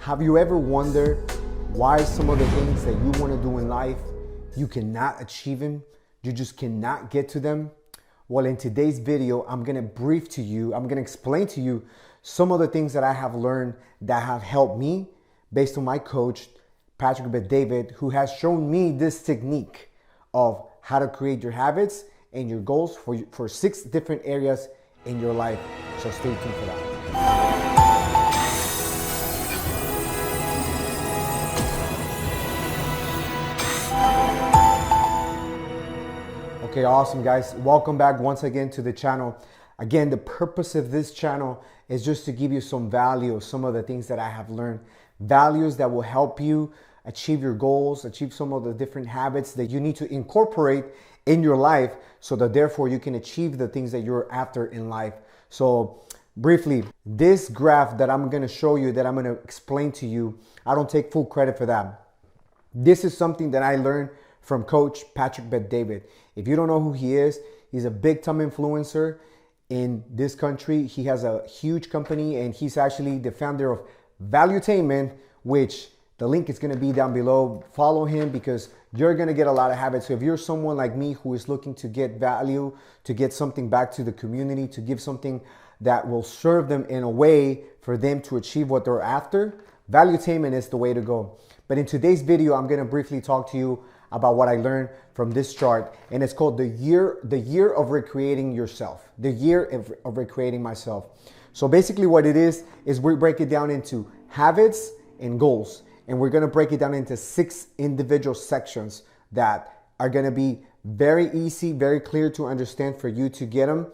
Have you ever wondered why some of the things that you want to do in life, you cannot achieve them? You just cannot get to them? Well, in today's video, I'm going to explain to you some of the things that I have learned that have helped me based on my coach, Patrick Bet-David, who has shown me this technique of how to create your habits and your goals for 6 different areas in your life. So stay tuned for that. Okay, awesome guys. Welcome back once again to the channel. Again, the purpose of this channel is just to give you some value, some of the things that I have learned. Values that will help you achieve your goals, achieve some of the different habits that you need to incorporate in your life so that therefore you can achieve the things that you're after in life. So briefly, this graph that I'm going to show you, that I'm going to explain to you, I don't take full credit for that. This is something that I learned from Coach Patrick Bet-David. If you don't know who he is, he's a big time influencer in this country. He has a huge company and he's actually the founder of Valuetainment, which the link is going to be down below. Follow him because you're going to get a lot of habits. So if you're someone like me who is looking to get value, to get something back to the community, to give something that will serve them in a way for them to achieve what they're after, Valuetainment is the way to go. But in today's video, I'm going to briefly talk to you about what I learned from this chart, and it's called the year of recreating yourself, the year of recreating myself. So basically what it is we break it down into habits and goals, and we're going to break it down into 6 individual sections that are going to be very easy, very clear to understand for you to get them.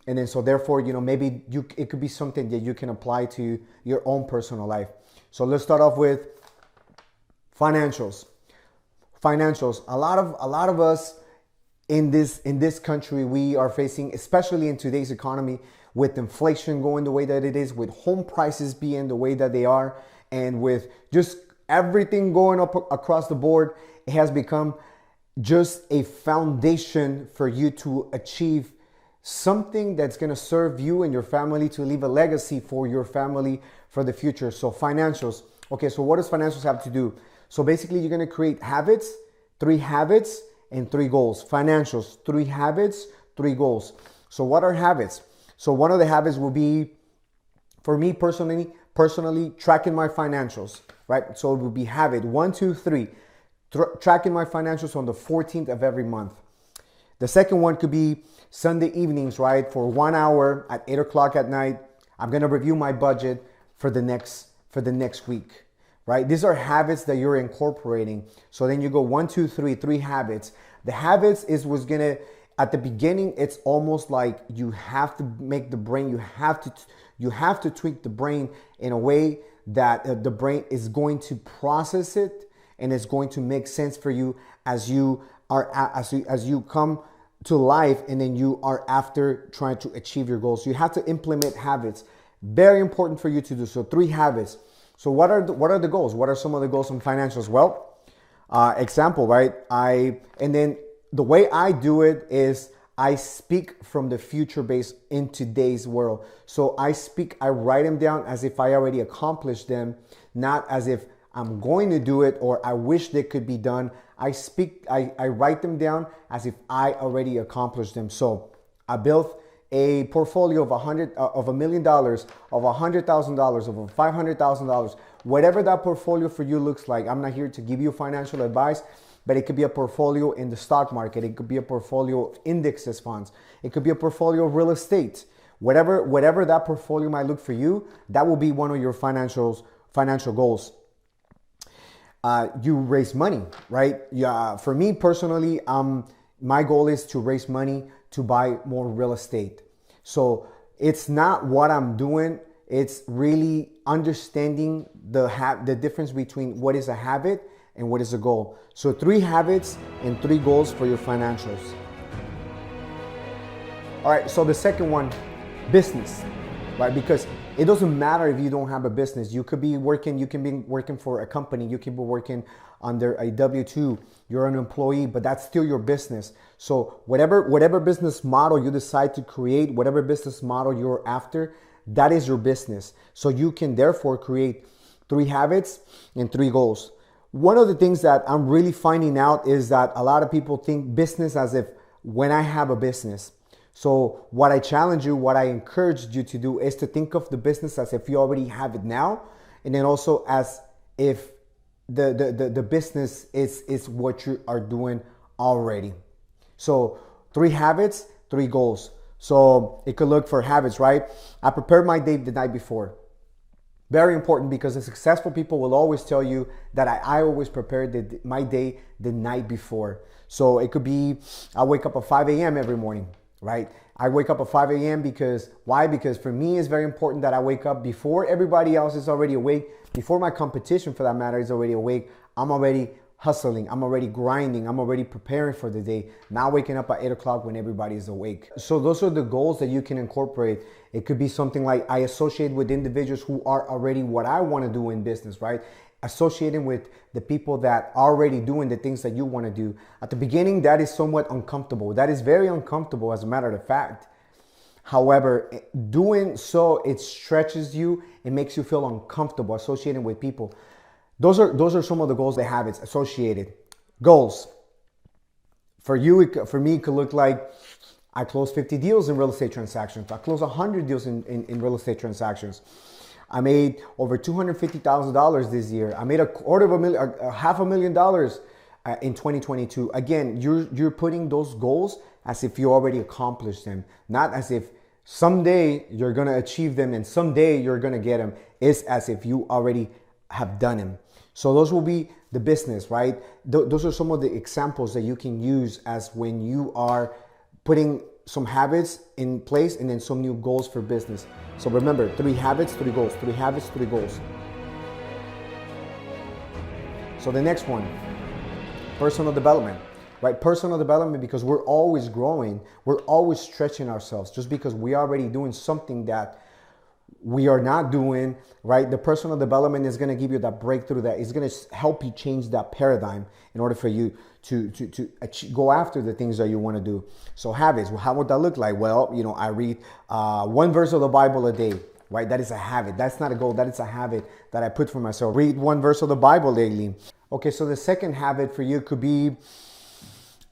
And then so therefore, maybe it could be something that you can apply to your own personal life. So let's start off with financials. A lot of us in this country, we are facing, especially in today's economy, with inflation going the way that it is, with home prices being the way that they are, and with just everything going up across the board, it has become just a foundation for you to achieve something that's going to serve you and your family, to leave a legacy for your family for the future. So financials. Okay, so what does financials have to do? So basically, you're going to create habits, 3 habits, and 3 goals. Financials, 3 habits, 3 goals. So what are habits? So one of the habits will be, for me personally, tracking my financials, right? So it will be habit 1, 2, 3, tracking my financials on the 14th of every month. The second one could be Sunday evenings, right? For 1 hour at 8 o'clock at night, I'm going to review my budget for the next week. Right? These are habits that you're incorporating. So then you go 1, 2, 3 habits. The habits was gonna, at the beginning, it's almost like you have to make the brain, you have to tweak the brain in a way that the brain is going to process it and it's going to make sense for you as you come to life, and then you are after trying to achieve your goals. So you have to implement habits. Very important for you to do. So 3 habits. So what are the goals? What are some of the goals in financials? Well, example, right? And then the way I do it is I speak from the future base in today's world. So I write them down as if I already accomplished them, not as if I'm going to do it or I wish they could be done. I write them down as if I already accomplished them. So I built a portfolio of $1 million, of $100,000, of $500,000, whatever that portfolio for you looks like. I'm not here to give you financial advice, but it could be a portfolio in the stock market. It could be a portfolio of indexes funds. It could be a portfolio of real estate. Whatever that portfolio might look for you, that will be one of your financial goals. You raise money, right? Yeah. For me personally, my goal is to raise money to buy more real estate. So it's not what I'm doing. It's really understanding the difference between what is a habit and what is a goal. So 3 habits and 3 goals for your financials. All right, so the second one, business, right? Because it doesn't matter if you don't have a business. You can be working for a company. You can be working under a W-2. You're an employee, but that's still your business. So whatever business model you decide to create, whatever business model you're after, that is your business. So you can therefore create 3 habits and 3 goals. One of the things that I'm really finding out is that a lot of people think business as if when I have a business. So what I challenge you, what I encourage you to do is to think of the business as if you already have it now, and then also as if the business is what you are doing already. So 3 habits, 3 goals. So it could look for habits, right? I prepared my day the night before. Very important, because the successful people will always tell you that I always prepare my day the night before. So it could be, I wake up at 5 a.m. every morning, right? I wake up at 5 a.m. because, why? Because for me, it's very important that I wake up before everybody else is already awake, before my competition for that matter is already awake. I'm already hustling, I'm already grinding, I'm already preparing for the day, not waking up at 8 o'clock when everybody is awake. So those are the goals that you can incorporate. It could be something like, I associate with individuals who are already what I want to do in business, right? Associating with the people that are already doing the things that you want to do. At the beginning, that is somewhat uncomfortable. That is very uncomfortable, as a matter of fact. However, doing so, it stretches you. It makes you feel uncomfortable associating with people. Those are some of the goals, the habits associated. Goals. For you, for me, it could look like, I closed 50 deals in real estate transactions. I closed 100 deals in real estate transactions. I made over $250,000 this year. I made $250,000 in 2022. Again, you're putting those goals as if you already accomplished them, not as if someday you're gonna achieve them and someday you're gonna get them. It's as if you already have done them. So those will be the business, right? Those are some of the examples that you can use as when you are putting some habits in place and then some new goals for business. So remember, 3 habits, 3 goals, 3 habits, 3 goals. So the next one, personal development, right? Personal development, because we're always growing, we're always stretching ourselves. Just because we're already doing something that we are not doing, right? The personal development is going to give you that breakthrough, that is going to help you change that paradigm in order for you to go after the things that you want to do. So habits, well, how would that look like? Well, I read 1 verse of the Bible a day, right? That is a habit. That's not a goal. That is a habit that I put for myself. Read 1 verse of the Bible daily. Okay, so the second habit for you could be,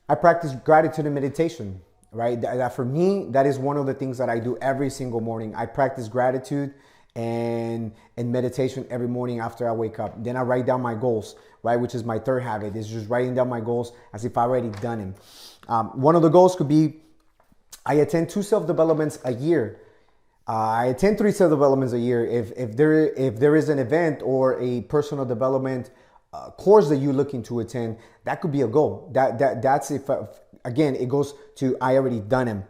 I practice gratitude and meditation. Right? That for me, that is one of the things that I do every single morning. I practice gratitude and meditation every morning after I wake up. Then I write down my goals, right? Which is my third habit, is just writing down my goals as if I already done them. One of the goals could be, I attend 2 self-developments a year. I attend 3 self-developments a year. If there is an event or a personal development course that you're looking to attend, that could be a goal. That's if again, it goes to, I already done them.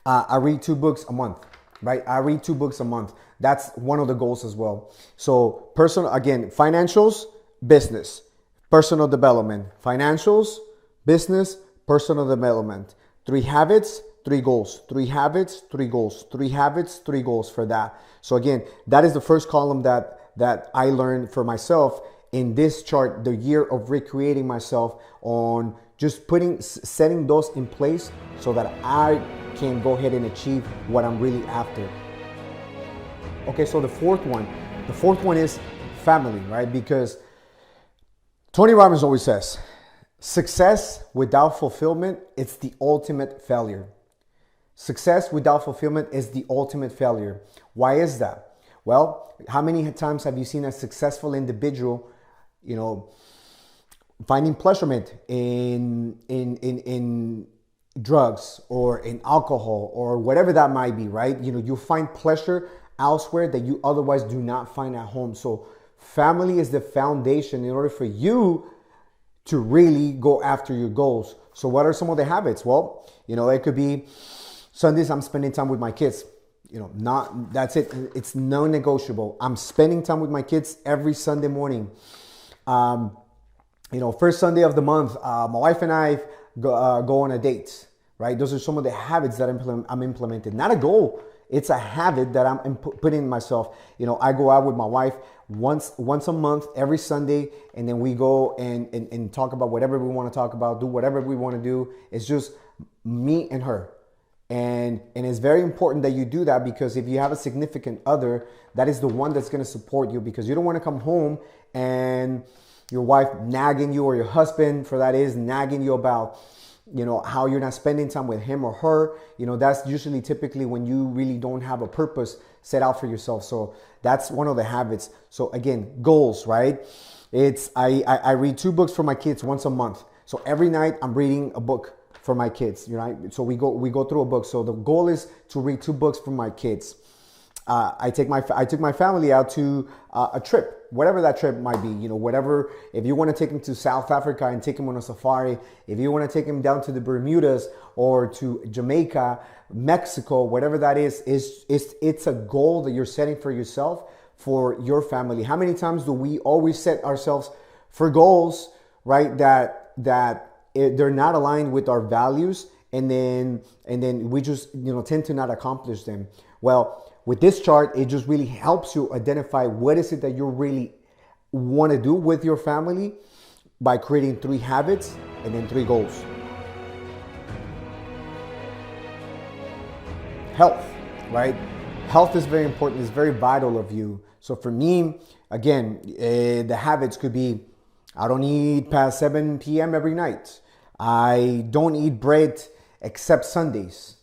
I read 2 books a month, right? I read 2 books a month. That's one of the goals as well. So again, financials, business, personal development, financials, business, personal development. 3 habits, 3 goals, 3 habits, 3 goals, 3 habits, 3 goals for that. So again, that is the first column that I learned for myself in this chart, the year of recreating myself, on just setting those in place so that I can go ahead and achieve what I'm really after. Okay, so the fourth one is family, right? Because Tony Robbins always says, success without fulfillment, it's the ultimate failure. Success without fulfillment is the ultimate failure. Why is that? Well, how many times have you seen a successful individual, finding pleasurement in drugs or in alcohol or whatever that might be, right? You find pleasure elsewhere that you otherwise do not find at home. So family is the foundation in order for you to really go after your goals. So what are some of the habits? Well, it could be Sundays I'm spending time with my kids. That's it. It's non-negotiable. I'm spending time with my kids every Sunday morning. First Sunday of the month, my wife and I go on a date, right? Those are some of the habits that I'm implementing. Not a goal. It's a habit that I'm putting in myself. I go out with my wife once a month, every Sunday, and then we go and talk about whatever we want to talk about, do whatever we want to do. It's just me and her. And it's very important that you do that, because if you have a significant other, that is the one that's going to support you, because you don't want to come home and your wife nagging you, or your husband for that is nagging you about, how you're not spending time with him or her. That's usually typically when you really don't have a purpose set out for yourself. So that's one of the habits. So again, goals, right? I read 2 books for my kids once a month. So every night I'm reading a book for my kids, right? So we go through a book. So the goal is to read 2 books for my kids. I took my family out to a trip, whatever that trip might be. Whatever. If you want to take them to South Africa and take them on a safari, if you want to take them down to the Bermudas or to Jamaica, Mexico, whatever that is, it's a goal that you're setting for yourself, for your family. How many times do we always set ourselves for goals, right? That they're not aligned with our values, and then we just tend to not accomplish them. Well, with this chart, it just really helps you identify what is it that you really want to do with your family by creating 3 habits and then 3 goals. Health, right? Health is very important. It's very vital of you. So for me, again, the habits could be, I don't eat past 7 p.m. every night. I don't eat bread except Sundays.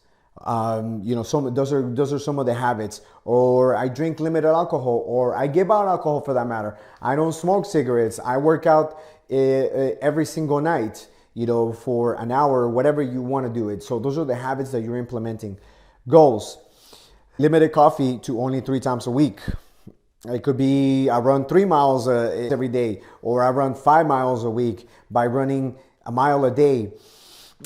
Those are some of the habits. Or I drink limited alcohol, or I give out alcohol for that matter. I don't smoke cigarettes. I work out every single night, for an hour, whatever you want to do it. So those are the habits that you're implementing. Goals: limited coffee to only 3 times a week. It could be I run 3 miles every day, or I run 5 miles a week by running a mile a day.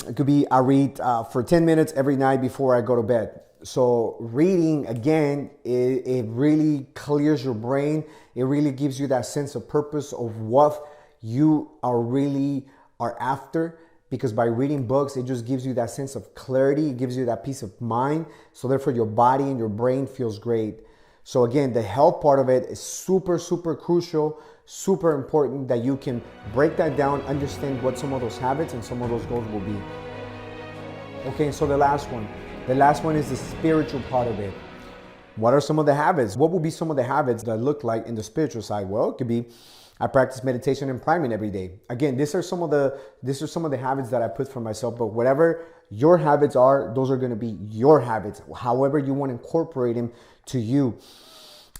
It could be I read for 10 minutes every night before I go to bed. So reading, again, it really clears your brain. It really gives you that sense of purpose of what you are after. Because by reading books, it just gives you that sense of clarity. It gives you that peace of mind. So therefore, your body and your brain feels great. So again, the health part of it is super, super crucial, super important that you can break that down, understand what some of those habits and some of those goals will be. Okay, so the last one is the spiritual part of it. What are some of the habits? What will be some of the habits that look like in the spiritual side? Well, it could be I practice meditation and priming every day. Again, these are some of the habits that I put for myself, but whatever your habits are, those are going to be your habits, however you want to incorporate them to you.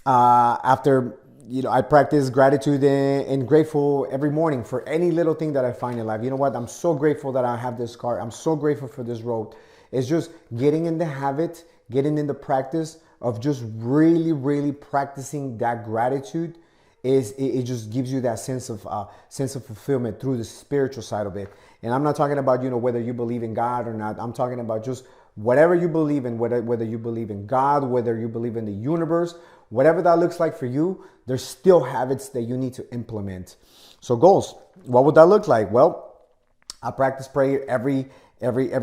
I practice gratitude and grateful every morning for any little thing that I find in life. You know what? I'm so grateful that I have this car. I'm so grateful for this road. It's just getting in the habit, getting in the practice of just really, really practicing that gratitude. It just gives you that sense of fulfillment through the spiritual side of it. And I'm not talking about, whether you believe in God or not. I'm talking about just whatever you believe in, whether you believe in God, whether you believe in the universe, whatever that looks like for you, there's still habits that you need to implement. So goals, what would that look like? Well, I practice prayer every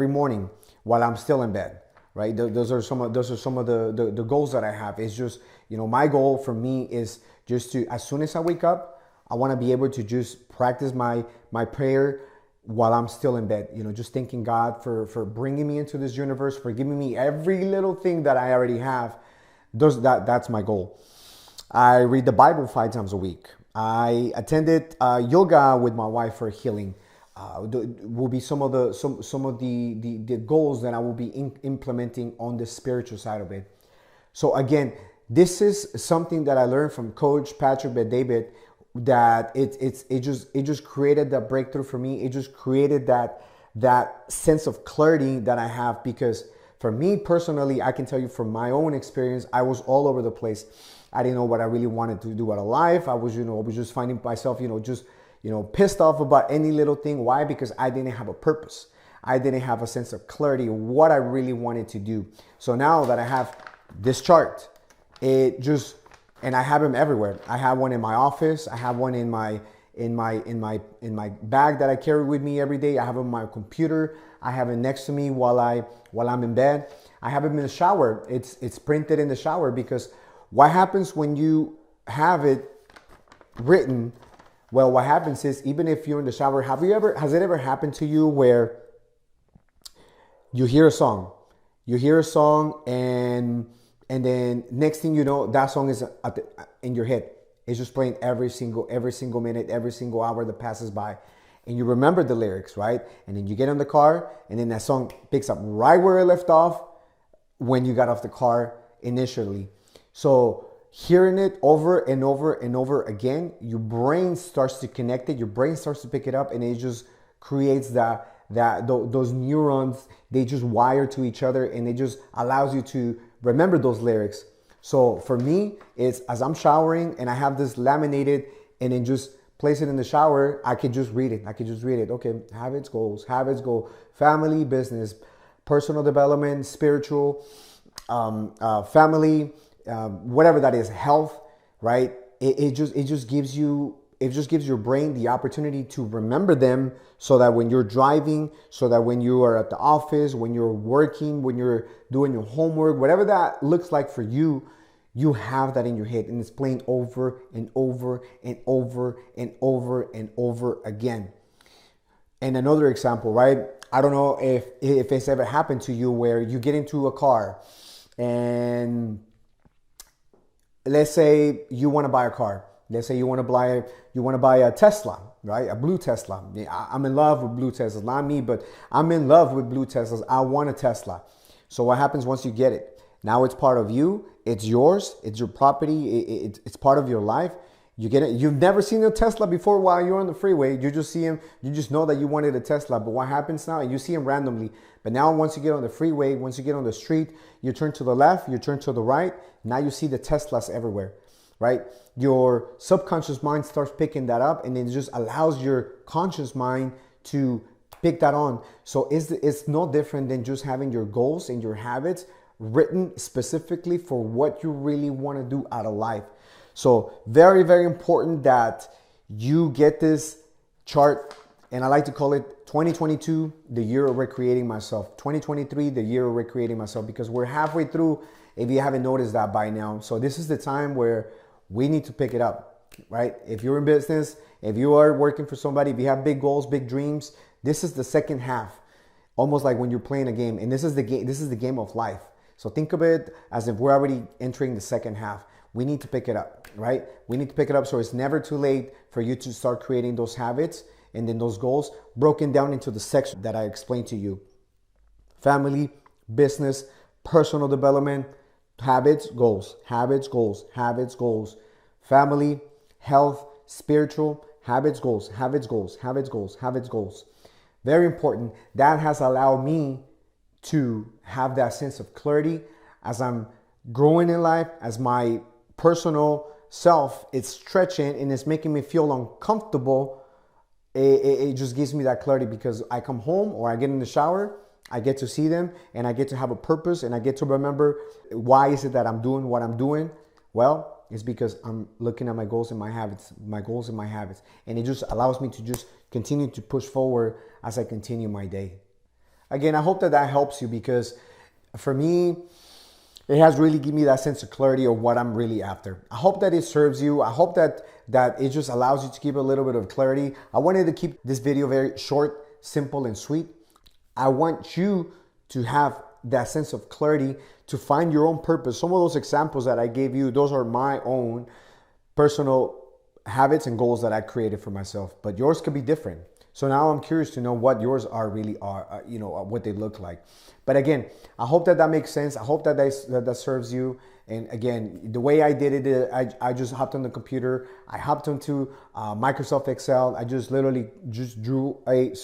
morning while I'm still in bed, right? Those are some of the goals that I have. It's just, my goal for me is just to, as soon as I wake up, I want to be able to just practice my prayer while I'm still in bed, just thanking God for bringing me into this universe, for giving me every little thing that I already have. That's my goal. I read the Bible 5 times a week. I attended yoga with my wife for healing. Will be some of the goals that I will be implementing on the spiritual side of it. So again, this is something that I learned from Coach Patrick Bet-David, that it just created that breakthrough for me. It just created that sense of clarity that I have, because for me personally, I can tell you from my own experience, I was all over the place. I didn't know what I really wanted to do out of life. I was just finding myself, pissed off about any little thing. Why? Because I didn't have a purpose. I didn't have a sense of clarity of what I really wanted to do. So now that I have this chart, and I have them everywhere. I have one in my office. I have one in my bag that I carry with me every day. I have it on my computer. I have it next to me while I'm in bed. I have it in the shower. It's printed in the shower, because what happens when you have it written? Well, what happens is, even if you're in the shower, has it ever happened to you where you hear a song You hear a song, and then next thing you know, that song is in your head. It's just playing every single minute, every single hour that passes by. And you remember the lyrics, right? And then you get in the car, and then that song picks up right where it left off when you got off the car initially. So hearing it over and over and over again, your brain starts to connect it, your brain starts to pick it up, and it just creates those neurons. They just wire to each other, and it just allows you to remember those lyrics. So for me, it's as I'm showering and I have this laminated, and then just place it in the shower, I could just read it. Okay, habits, goals, family, business, personal development, spiritual, family, whatever that is, health, right? It just gives your brain the opportunity to remember them, so that when you're driving, so that when you are at the office, when you're working, when you're doing your homework, whatever that looks like for you, you have that in your head, and it's playing over and over and over and over and over again. And another example, right? I don't know if it's ever happened to you where you get into a car, and let's say you want to buy a car. Let's say you want to buy a Tesla, right? A blue Tesla. I'm in love with blue Teslas. Not me, but I'm in love with blue Teslas. I want a Tesla. So what happens once you get it? Now it's part of you. It's yours. It's your property. It's part of your life. You get it. You've never seen a Tesla before while you're on the freeway. You just see him. You just know that you wanted a Tesla. But what happens now? You see him randomly. But now once you get on the freeway, once you get on the street, you turn to the left, you turn to the right. Now you see the Teslas everywhere, right? Your subconscious mind starts picking that up, and it just allows your conscious mind to pick that on. So it's no different than just having your goals and your habits written specifically for what you really want to do out of life. So very, very important that you get this chart, and I like to call it 2022, the year of recreating myself. 2023, the year of recreating myself, because we're halfway through, if you haven't noticed that by now. So this is the time where we need to pick it up, right? If you're in business, if you are working for somebody, if you have big goals, big dreams, this is the second half, almost like when you're playing a game. And this is the game of life. So think of it as if we're already entering the second half. We need to pick it up, right? We need to pick it up, so it's never too late for you to start creating those habits and then those goals broken down into the section that I explained to you. Family, business, personal development, habits, goals, habits, goals, habits, goals. Family, health, spiritual, habits, goals, habits, goals, habits, goals, habits, goals. Very important. That has allowed me to have that sense of clarity as I'm growing in life, as my personal self is stretching and it's making me feel uncomfortable. It just gives me that clarity, because I come home or I get in the shower, I get to see them, and I get to have a purpose, and I get to remember why is it that I'm doing what I'm doing. Well, it's because I'm looking at my goals and my habits, and it just allows me to just continue to push forward as I continue my day. Again, I hope that helps you, because for me, it has really given me that sense of clarity of what I'm really after. I hope that it serves you. I hope that it just allows you to keep a little bit of clarity. I wanted to keep this video very short, simple, and sweet. I want you to have that sense of clarity, to find your own purpose. Some of those examples that I gave you, those are my own personal habits and goals that I created for myself, but yours could be different. So now I'm curious to know what yours really are, what they look like. But again, I hope that makes sense. I hope that serves you. And again, the way I did it, I just hopped on the computer. I hopped onto Microsoft Excel. I just literally just drew a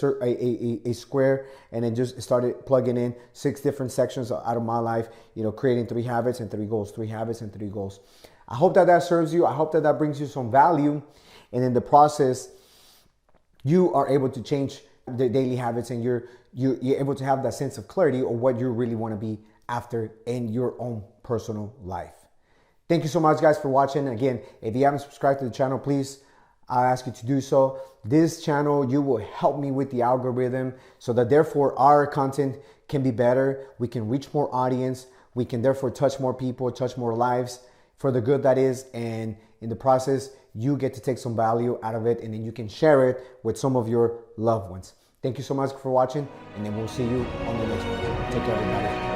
square, and then just started plugging in 6 different sections out of my life, creating 3 habits and 3 goals, 3 habits and 3 goals. I hope that serves you. I hope that brings you some value. And in the process, you are able to change the daily habits, and you're able to have that sense of clarity of what you really want to be after in your own personal life. Thank you so much, guys, for watching. Again, if you haven't subscribed to the channel, please, I ask you to do so. This channel, you will help me with the algorithm, so that therefore our content can be better. We can reach more audience. We can therefore touch more people, touch more lives for the good that is. And in the process, you get to take some value out of it, and then you can share it with some of your loved ones. Thank you so much for watching, and then we'll see you on the next one. Take care, everybody.